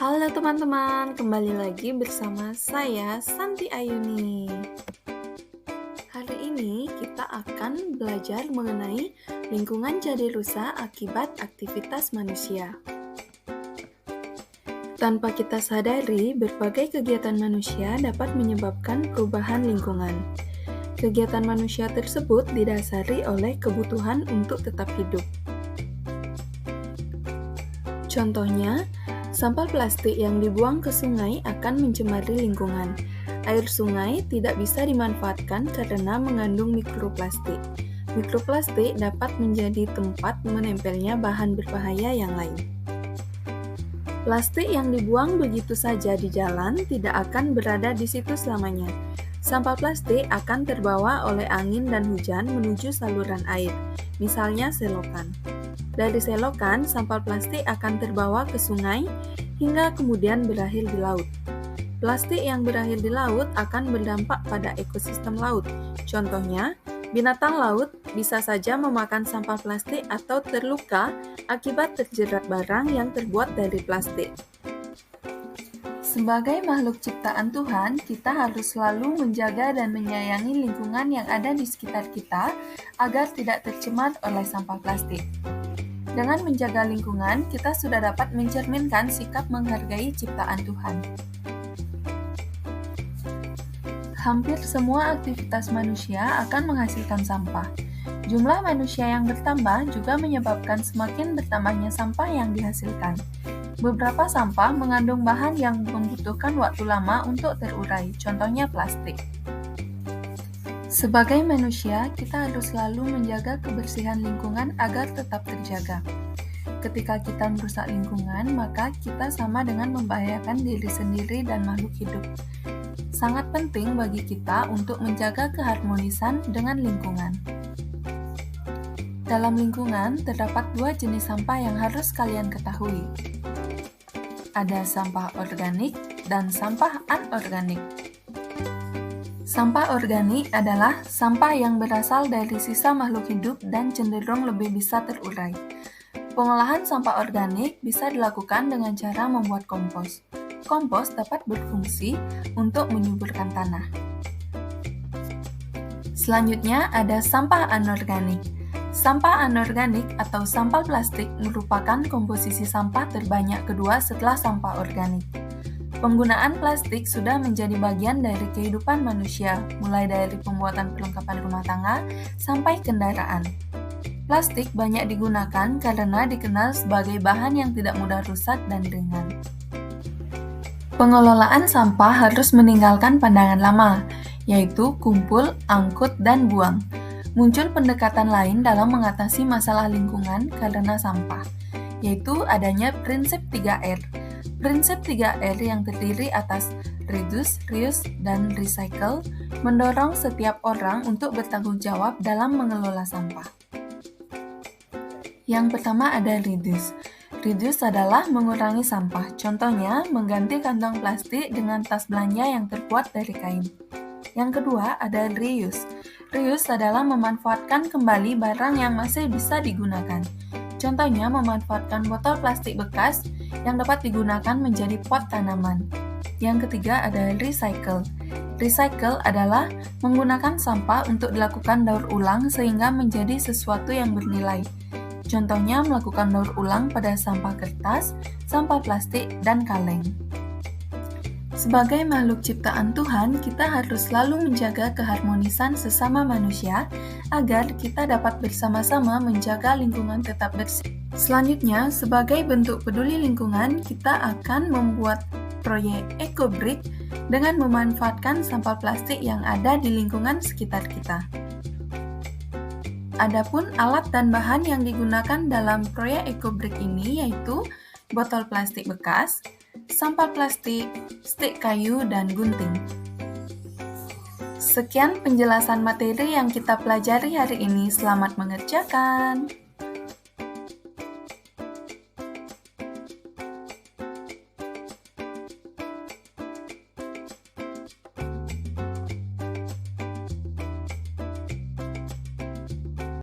Halo teman-teman, kembali lagi bersama saya Santi Ayuni. Hari ini kita akan belajar mengenai lingkungan jadi rusak akibat aktivitas manusia. Tanpa kita sadari, berbagai kegiatan manusia dapat menyebabkan perubahan lingkungan. Kegiatan manusia tersebut didasari oleh kebutuhan untuk tetap hidup. Contohnya, sampah plastik yang dibuang ke sungai akan mencemari lingkungan. Air sungai tidak bisa dimanfaatkan karena mengandung mikroplastik. Mikroplastik dapat menjadi tempat menempelnya bahan berbahaya yang lain. Plastik yang dibuang begitu saja di jalan tidak akan berada di situ selamanya. Sampah plastik akan terbawa oleh angin dan hujan menuju saluran air, misalnya selokan. Dari selokan, sampah plastik akan terbawa ke sungai hingga kemudian berakhir di laut. Plastik yang berakhir di laut akan berdampak pada ekosistem laut. Contohnya, binatang laut bisa saja memakan sampah plastik atau terluka akibat terjerat barang yang terbuat dari plastik. Sebagai makhluk ciptaan Tuhan, kita harus selalu menjaga dan menyayangi lingkungan yang ada di sekitar kita agar tidak tercemar oleh sampah plastik. Dengan menjaga lingkungan, kita sudah dapat mencerminkan sikap menghargai ciptaan Tuhan. Hampir semua aktivitas manusia akan menghasilkan sampah. Jumlah manusia yang bertambah juga menyebabkan semakin bertambahnya sampah yang dihasilkan. Beberapa sampah mengandung bahan yang membutuhkan waktu lama untuk terurai, contohnya plastik. Sebagai manusia, kita harus selalu menjaga kebersihan lingkungan agar tetap terjaga. Ketika kita merusak lingkungan, maka kita sama dengan membahayakan diri sendiri dan makhluk hidup. Sangat penting bagi kita untuk menjaga keharmonisan dengan lingkungan. Dalam lingkungan, terdapat dua jenis sampah yang harus kalian ketahui. Ada sampah organik dan sampah anorganik. Sampah organik adalah sampah yang berasal dari sisa makhluk hidup dan cenderung lebih bisa terurai. Pengolahan sampah organik bisa dilakukan dengan cara membuat kompos. Kompos dapat berfungsi untuk menyuburkan tanah. Selanjutnya ada sampah anorganik. Sampah anorganik atau sampah plastik merupakan komposisi sampah terbanyak kedua setelah sampah organik. Penggunaan plastik sudah menjadi bagian dari kehidupan manusia, mulai dari pembuatan perlengkapan rumah tangga sampai kendaraan. Plastik banyak digunakan karena dikenal sebagai bahan yang tidak mudah rusak dan ringan. Pengelolaan sampah harus meninggalkan pandangan lama, yaitu kumpul, angkut, dan buang. Muncul pendekatan lain dalam mengatasi masalah lingkungan karena sampah, yaitu adanya prinsip 3R. Prinsip 3R yang terdiri atas reduce, reuse, dan recycle mendorong setiap orang untuk bertanggung jawab dalam mengelola sampah. Yang pertama ada reduce. Reduce adalah mengurangi sampah, contohnya mengganti kantong plastik dengan tas belanja yang terbuat dari kain. Yang kedua ada reuse. Reuse adalah memanfaatkan kembali barang yang masih bisa digunakan. Contohnya memanfaatkan botol plastik bekas yang dapat digunakan menjadi pot tanaman. Yang ketiga ada recycle. Recycle adalah menggunakan sampah untuk dilakukan daur ulang sehingga menjadi sesuatu yang bernilai. Contohnya melakukan daur ulang pada sampah kertas, sampah plastik, dan kaleng. Sebagai makhluk ciptaan Tuhan, kita harus selalu menjaga keharmonisan sesama manusia agar kita dapat bersama-sama menjaga lingkungan tetap bersih. Selanjutnya, sebagai bentuk peduli lingkungan, kita akan membuat proyek EcoBrick dengan memanfaatkan sampah plastik yang ada di lingkungan sekitar kita. Adapun alat dan bahan yang digunakan dalam proyek EcoBrick ini yaitu botol plastik bekas, sampah plastik, stik kayu, dan gunting. Sekian penjelasan materi yang kita pelajari hari ini. Selamat mengerjakan!